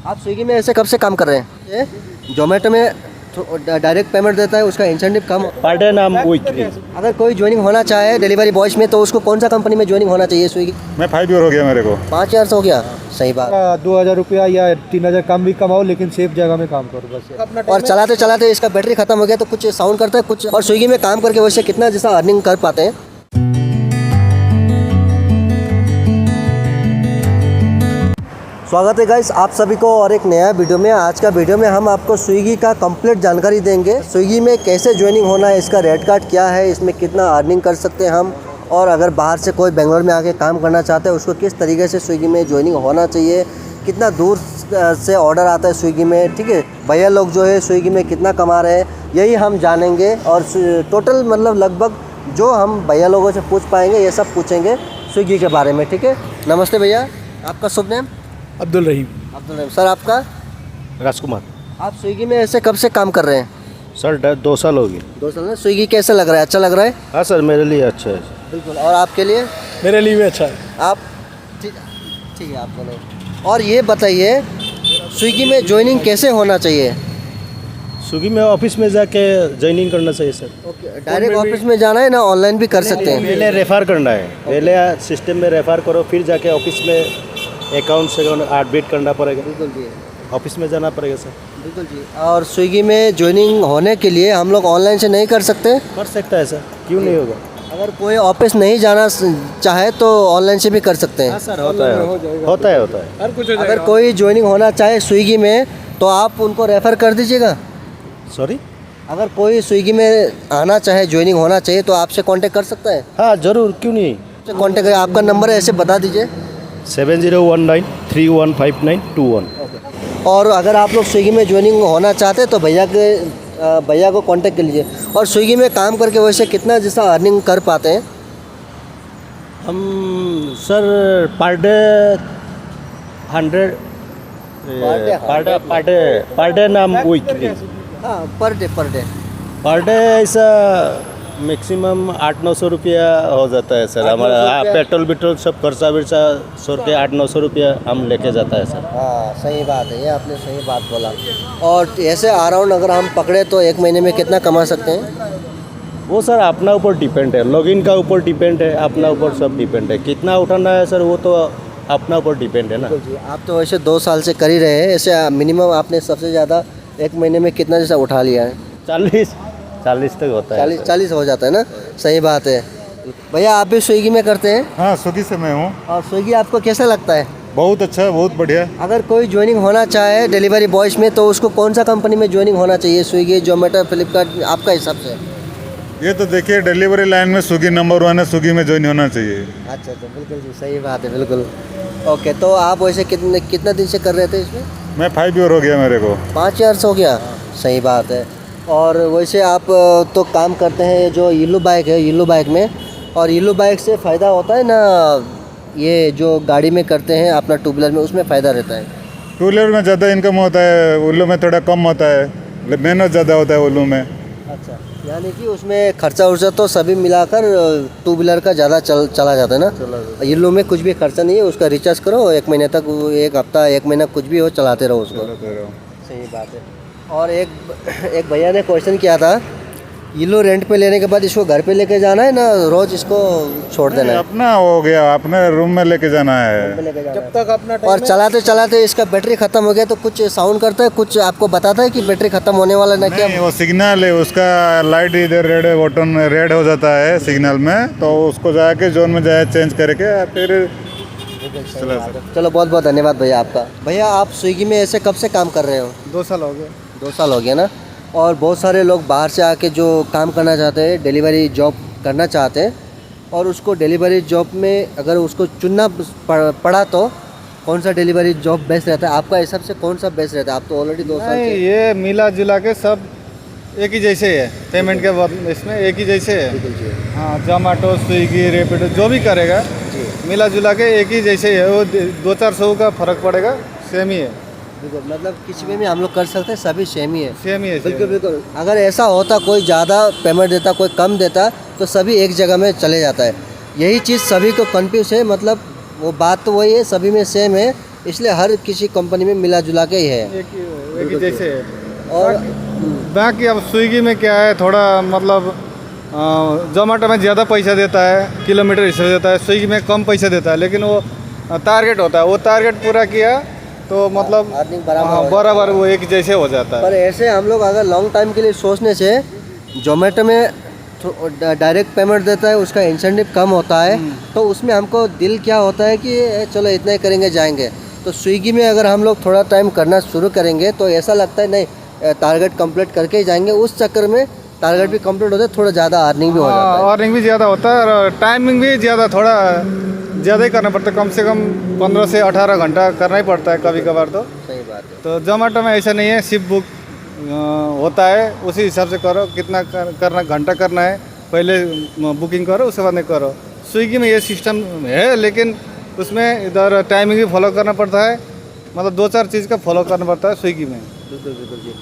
आप स्विगी में ऐसे कब से काम कर रहे हैं? ये जोमेटो में डायरेक्ट पेमेंट देता है, उसका इंसेंटिव कम। पर डे नाम वीकली। अगर कोई ज्वाइनिंग होना चाहे डिलीवरी बॉयज में तो उसको कौन सा कंपनी में ज्वाइनिंग होना चाहिए? स्विगी। मैं 5 ईयर हो गया मेरे को। 5 ईयर हो गया, सही बात। 2000 रुपया या 3000 कम भी कमाओ, लेकिन सेफ जगह में काम करो बस। और चलाते चलाते इसका बैटरी खत्म हो गया तो कुछ साउंड करता है कुछ। और स्विगी में काम करके वैसे कितना जैसा अर्निंग कर पाते हैं? स्वागत है गाइस आप सभी को और एक नया वीडियो में। आज का वीडियो में हम आपको स्विगी का कंप्लीट जानकारी देंगे। स्विगी में कैसे ज्वाइनिंग होना है, इसका रेट कार्ड क्या है, इसमें कितना अर्निंग कर सकते हैं हम, और अगर बाहर से कोई बेंगलोर में आके काम करना चाहते हैं उसको किस तरीके से स्विगी में ज्वाइनिंग होना चाहिए, कितना दूर से ऑर्डर आता है स्विगी में, ठीक है। भैया लोग जो है स्विगी में कितना कमा रहे हैं यही हम जानेंगे। और टोटल मतलब लगभग जो हम भैया लोगों से पूछ पाएंगे ये सब पूछेंगे स्विगी के बारे में, ठीक है। नमस्ते भैया, आपका शुभ नेम? अब्दुल रहीम। अब्दुल रहीम। सर आपका? राजकुमार। आप स्विगी में ऐसे कब से काम कर रहे हैं? सर 2 साल हो गए। 2 साल में। स्विगी कैसा लग रहा है? अच्छा लग रहा है? हाँ सर, मेरे लिए अच्छा है। बिल्कुल। और आपके लिए? मेरे लिए भी अच्छा है। आप ठीक है, आपको नहीं। और ये बताइए स्विगी में ज्वाइनिंग कैसे होना चाहिए? स्विगी में ऑफिस में जाके ज्वाइनिंग करना चाहिए सर। ओके, डायरेक्ट ऑफिस में जाना है ना ऑनलाइन भी कर सकते हैं? पहले रेफर करना है, पहले सिस्टम में रेफर करो, फिर जाके ऑफिस में अकाउंट से अपडेट करना पड़ेगा। बिल्कुल जी, ऑफिस में जाना पड़ेगा सर। बिल्कुल जी। और स्विगी में ज्वाइनिंग होने के लिए हम लोग ऑनलाइन से नहीं कर सकते? कर सकता है सर, क्यों नहीं होगा। अगर कोई ऑफिस नहीं जाना चाहे तो ऑनलाइन से भी कर सकते हैं? हाँ सर, होता है। हर कुछ अगर कोई ज्वाइनिंग होना चाहे स्विगी में तो आप उनको रेफ़र कर दीजिएगा? सॉरी, अगर कोई स्विगी में आना चाहे, ज्वाइनिंग होना चाहिए तो आपसे कांटेक्ट कर सकता है? हाँ जरूर, क्यों नहीं। कांटेक्ट करें। आपका नंबर है ऐसे बता दीजिए। 7019315921। और अगर आप लोग स्विगी में ज्वाइनिंग होना चाहते हैं तो भैया को कांटेक्ट कर लीजिए। और स्विगी में काम करके वैसे कितना जैसा अर्निंग कर पाते हैं? हम sir per day 100 per day नाम वीकली। हाँ, पर डे पर डे ऐसा मैक्सिमम 800-900 रुपया हो जाता है सर हमारा। हाँ, पेट्रोल सब खर्चा वर्चा छोड़ के 800-900 रुपया हम लेके जाता है सर। हाँ, सही बात है, ये आपने सही बात बोला। और ऐसे अराउंड अगर हम पकड़े तो एक महीने में कितना कमा सकते हैं? वो सर अपना ऊपर डिपेंड है, लॉगिन का ऊपर डिपेंड है, अपना ऊपर सब डिपेंड है। कितना उठाना है सर वो तो अपना ऊपर डिपेंड है ना। जी, आप तो वैसे 2 साल से कर ही रहे हैं। ऐसे मिनिमम आपने सबसे ज़्यादा एक महीने में कितना जैसा उठा लिया है? 40 तक होता है। 40 हो जाता है ना, सही बात है। भैया आप भी स्विगी में करते हैं? हाँ, स्विगी से मैं हूँ। और स्विगी आपको कैसा लगता है? बहुत अच्छा है, बहुत बढ़िया। अगर कोई ज्वाइनिंग होना चाहे डिलीवरी बॉयज में तो उसको कौन सा कंपनी में ज्वाइनिंग होना चाहिए? स्विगी, जोमेटो, फ्लिपकार्ट, आपका हिसाब से? ये तो देखिए डिलीवरी लाइन में स्विगी नंबर 1 है, स्विगी में ज्वाइन होना चाहिए। अच्छा, बिल्कुल जी, सही बात है, बिल्कुल। ओके, तो आप वैसे कितना दिन से कर रहे थे इसमें? मैं 5 ईयर हो गया मेरे को। 5 ईयर हो गया, सही बात है। और वैसे आप तो काम करते हैं जो येलो बाइक है, येलो बाइक में, और येलो बाइक से फ़ायदा होता है ना, ये जो गाड़ी में करते हैं अपना टू व्हीलर में, उसमें फ़ायदा रहता है? टू व्हीलर में ज़्यादा इनकम होता है, उल्लू में थोड़ा कम होता है, मेहनत ज़्यादा होता है उल्लू में। अच्छा, यानी कि उसमें खर्चा उर्चा तो सभी मिलाकर टू व्हीलर का ज़्यादा चला जाता है ना। येलो में कुछ भी खर्चा नहीं है, उसका रिचार्ज करो 1 महीने तक, 1 हफ्ता 1 महीना कुछ भी हो चलाते रहो उसको। सही बात है। और एक भैया ने क्वेश्चन किया था, येलो रेंट पे लेने के बाद इसको घर पे लेके जाना है ना रोज़ इसको छोड़ देना है? अपना हो गया, अपने रूम में लेके जाना है जब तक अपना और चलाते चलाते इसका बैटरी ख़त्म हो गया तो कुछ साउंड करता है, कुछ आपको बताता है कि बैटरी ख़त्म होने वाला ना? क्या नहीं, वो सिग्नल है उसका, लाइट इधर रेड बटन रेड हो जाता है सिग्नल में, तो उसको जाके जोन में जाए चेंज करके फिर चलो, बहुत बहुत धन्यवाद भैया आपका। भैया आप स्विगी में ऐसे कब से काम कर रहे हो? 2 साल हो गए। 2 साल हो गया ना। और बहुत सारे लोग बाहर से आके जो काम करना चाहते हैं, डिलीवरी जॉब करना चाहते हैं, और उसको डिलीवरी जॉब में अगर उसको चुनना पड़ा तो कौन सा डिलीवरी जॉब बेस्ट रहता है आपका हिसाब से? कौन सा बेस्ट रहता है? आप तो ऑलरेडी 2 साल से। ये मिला जुला के सब एक ही जैसे है, पेमेंट के बाद इसमें एक ही जैसे है। हाँ, जोमेटो, स्विगी, रैपिडो जो भी करेगा मिला जुला के एक ही जैसे है। वो 200-400 का फर्क पड़ेगा, सेम ही है। बिल्कुल, मतलब किसी में भी हम लोग कर सकते हैं, सभी सेम ही है। सेम ही है। बिल्कुल बिल्कुल। अगर ऐसा होता कोई ज़्यादा पेमेंट देता कोई कम देता तो सभी एक जगह में चले जाता है। यही चीज़ सभी को कन्फ्यूज है, मतलब वो बात तो वही है, सभी में सेम है, इसलिए हर किसी कंपनी में मिला जुला के ही है। एक ही जैसे है। और बाकी अब स्विगी में क्या है, थोड़ा मतलब जोमेटो में ज़्यादा पैसा देता है, किलोमीटर हिसाब से देता है, स्विगी में कम पैसा देता है, लेकिन वो टारगेट होता है, वो टारगेट पूरा किया तो मतलब अर्निंग बराबर हो बराबर वो एक जैसे हो जाता है। पर ऐसे हम लोग अगर लॉन्ग टाइम के लिए सोचने से जोमेटो में डायरेक्ट पेमेंट देता है, उसका इंसेंटिव कम होता है, तो उसमें हमको दिल क्या होता है कि चलो इतना ही करेंगे जाएंगे। तो स्विगी में अगर हम लोग थोड़ा टाइम करना शुरू करेंगे तो ऐसा लगता है नहीं टारगेट कंप्लीट करके ही जाएंगे, उस चक्कर में टारगेट भी कंप्लीट होता है, थोड़ा ज़्यादा अर्निंग भी हो जाता है। अर्निंग भी ज़्यादा होता है और टाइमिंग भी ज़्यादा, थोड़ा ज़्यादा ही करना पड़ता है, कम से कम 15 से 18 घंटा करना ही पड़ता है कभी कभार तो। सही बात है। तो जोमेटो में ऐसा नहीं है, सिर्फ बुक होता है, उसी हिसाब से करो, कितना करना घंटा करना है, पहले बुकिंग करो उसके बाद नहीं करो। स्विगी में ये सिस्टम है, लेकिन उसमें इधर टाइमिंग भी फॉलो करना पड़ता है, मतलब 2-4 चीज़ का फॉलो करना पड़ता है स्विगी में। बिल्कुल बिल्कुल जी।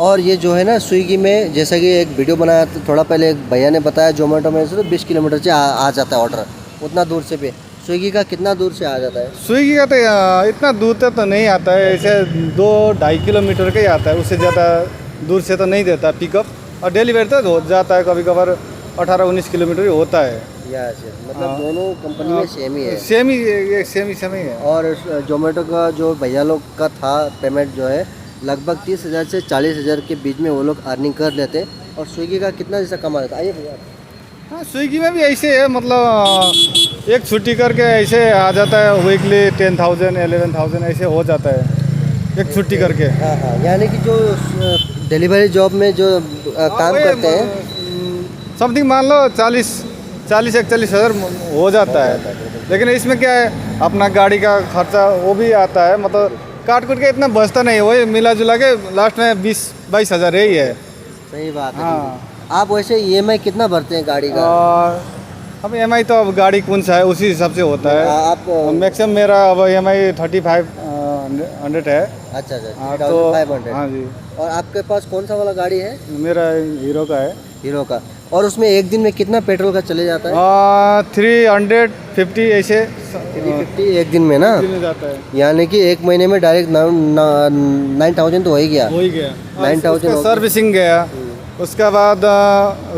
और ये जो है ना स्विगी में, जैसा कि एक वीडियो बनाया था थोड़ा पहले, एक भैया ने बताया जोमेटो में से तो 20 किलोमीटर से आ जाता है ऑर्डर, उतना दूर से भी। स्विगी का कितना दूर से आ जाता है? स्विगी का तो इतना दूर तक तो नहीं आता है, ऐसे 2-2.5 किलोमीटर का ही आता है, उससे ज़्यादा दूर से तो नहीं देता पिकअप। और डिलीवरी तो हो जाता है कभी कभार 18-19 किलोमीटर ही होता है। मतलब दोनों कंपनी में सेम ही है। सेम ही है। और जोमेटो का जो भैया लोग का था पेमेंट जो है लगभग 30,000 से 40,000 के बीच में वो लोग अर्निंग कर लेते, और स्विगी का कितना जैसा कमा लेता? आइए भैया। हाँ, स्विगी में भी ऐसे है, मतलब एक छुट्टी करके ऐसे आ जाता है, वीकली 10,000 11,000 ऐसे हो जाता है एक छुट्टी करके। हाँ हाँ, यानी कि जो डिलीवरी जॉब में जो काम करते हैं, समथिंग मान लो 40-41 हज़ार हो जाता है। लेकिन इसमें क्या है, अपना गाड़ी का खर्चा वो भी आता है, मतलब काट कुट के इतना बचता नहीं है, वही मिला जुला के लास्ट में 20-22 हज़ार ही है। सही बात है। हाँ। आप वैसे EMI कितना भरते हैं गाड़ी का? और अब EMI तो अब गाड़ी कौन सा है उसी हिसाब से होता है। आप मैक्सिमम मेरा अब EMI 3500 है। अच्छा अच्छा, हाँ, 3500। हाँ जी। और आपके पास कौन सा वाला गाड़ी है? मेरा हीरो का है। हीरो का। और उसमें एक दिन में कितना पेट्रोल का चले जाता है? 350 ऐसे 350 एक दिन में ना, दिन में जाता है। यानी कि एक महीने में डायरेक्ट 9,000 तो हो ही गया। हो ही गया। 9,000 हो गया। सर्विसिंग गया, उसके बाद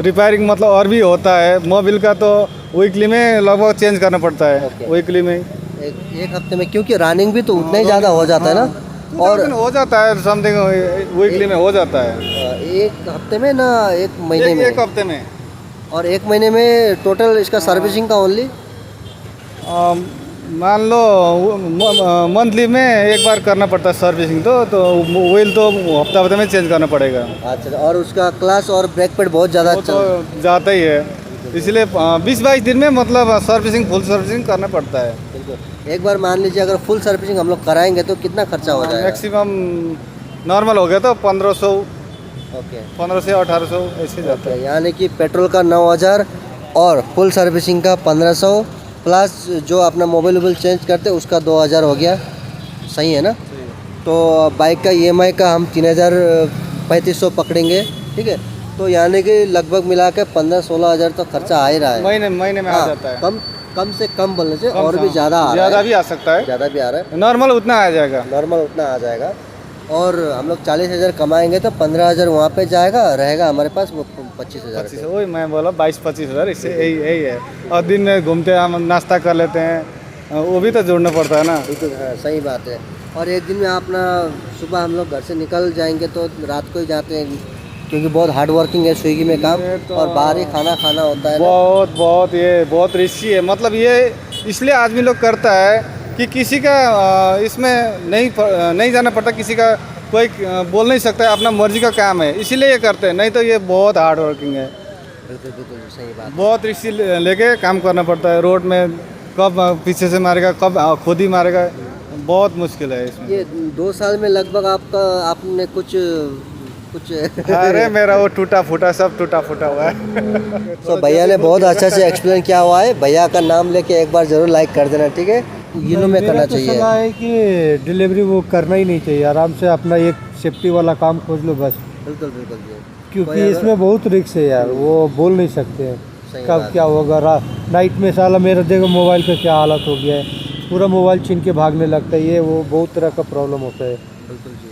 रिपेयरिंग मतलब और भी होता है। मोबिल का तो वीकली में लगभग चेंज करना पड़ता है। Okay. वीकली में एक हफ्ते में, क्योंकि रनिंग भी तो उतना ही ज़्यादा हो जाता है ना। और हो जाता है, समथिंग वीकली में हो जाता है। एक हफ्ते में ना, एक महीने में? एक हफ्ते में। और एक महीने में टोटल इसका सर्विसिंग का ओनली मान लो मंथली में एक बार करना पड़ता है सर्विसिंग, तो व्हील तो हफ्ते में चेंज करना पड़ेगा। अच्छा। और उसका क्लास और ब्रेक पैड बहुत ज़्यादा वो तो जाता ही है, इसलिए 20-22 दिन में मतलब सर्विसिंग, फुल सर्विसिंग करना पड़ता है। बिल्कुल। एक बार मान लीजिए अगर फुल सर्विसिंग हम लोग कराएंगे तो कितना खर्चा हो जाएगा? मैक्सिमम नॉर्मल हो गया तो 1500, ओके। 15 से 1800 ऐसे जाता है। यानी कि पेट्रोल का 9,000 और फुल सर्विसिंग का 1500, प्लस जो अपना मोबाइल वोबाइल चेंज करते उसका 2,000 हो गया। सही है ना? तो बाइक का EMI का हम 3,3500 पकड़ेंगे, ठीक है। तो यानी कि लगभग मिला के 15-16 हज़ार तो खर्चा आ ही रहा है। महीने में आ जाता है। कम से कम बोलने से और भी ज़्यादा आ रहा है। ज़्यादा भी आ सकता है, ज़्यादा भी आ रहा है। नॉर्मल उतना आ जाएगा। नॉर्मल उतना आ जाएगा। और हम लोग 40,000 कमाएंगे तो 15,000 वहाँ पे जाएगा, रहेगा हमारे पास वो 25,000। 25, वही मैं बोला 22-25 हज़ार, इससे यही है। और दिन में घूमते हैं, हम नाश्ता कर लेते हैं, वो भी तो जोड़ना पड़ता है ना। बिल्कुल, हाँ सही बात है। और एक दिन में अपना सुबह हम लोग घर से निकल जाएंगे तो रात को ही जाते हैं, क्योंकि बहुत हार्ड वर्किंग है स्विगी में काम, और बाहर ही खाना खाना होता है ना। बहुत ये बहुत रिस्की है, मतलब ये इसलिए आदमी लोग करता है कि किसी का इसमें नहीं जाना पड़ता, किसी का कोई बोल नहीं सकता है, अपना मर्जी का काम है, इसीलिए ये करते हैं। नहीं तो ये बहुत हार्ड वर्किंग है। बिल्कुल बिल्कुल सही बात। बहुत रिस्क लेके काम करना पड़ता है। रोड में कब पीछे से मारेगा, कब खुद ही मारेगा, बहुत मुश्किल है इसमें। ये 2 साल में लगभग आपने कुछ अरे मेरा वो टूटा फूटा, सब टूटा फूटा हुआ है। तो भैया ने बहुत अच्छा से एक्सप्लेन किया हुआ है। भैया का नाम लेके एक बार जरूर लाइक कर देना, ठीक है। गिनो में करना चाहिए। सलाह है कि डिलीवरी वो करना ही नहीं चाहिए, आराम से अपना एक सेफ्टी वाला काम खोज लो बस। बिल्कुल बिल्कुल जी। क्योंकि इसमें बहुत रिस्क है यार, वो बोल नहीं सकते हैं सही कब बात क्या होगा। नाइट में साला मेरा देखो मोबाइल का क्या हालत हो गया है, पूरा मोबाइल छीन के भागने लगता है, ये वो बहुत तरह का प्रॉब्लम होता है। बिल्कुल जी।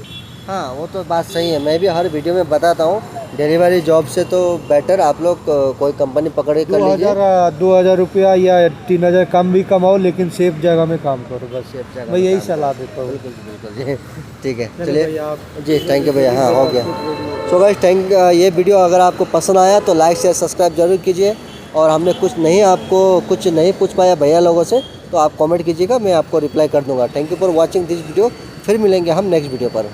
हाँ वो तो बात सही है, मैं भी हर वीडियो में बताता हूँ डिलीवरी जॉब से तो बेटर आप लोग कोई कंपनी पकड़ के कर लीजिए। 2000 रुपया या 3000 कम भी कमाओ, लेकिन सेफ जगह में काम करो बस। सेफ जगह मैं में यही काम सलाह देता हूँ। बिल्कुल बिल्कुल जी। ठीक है चलिए चलिए भैया, आप जी, थैंक यू भैया। हाँ हो गया। सो गाइस ये वीडियो अगर आपको पसंद आया तो लाइक शेयर सब्सक्राइब जरूर कीजिए, और हमने कुछ नहीं पूछ पाया भैया लोगों से तो आप कमेंट कीजिएगा, मैं आपको रिप्लाई कर दूंगा। Thank you for watching this video. फिर मिलेंगे हम नेक्स्ट वीडियो पर।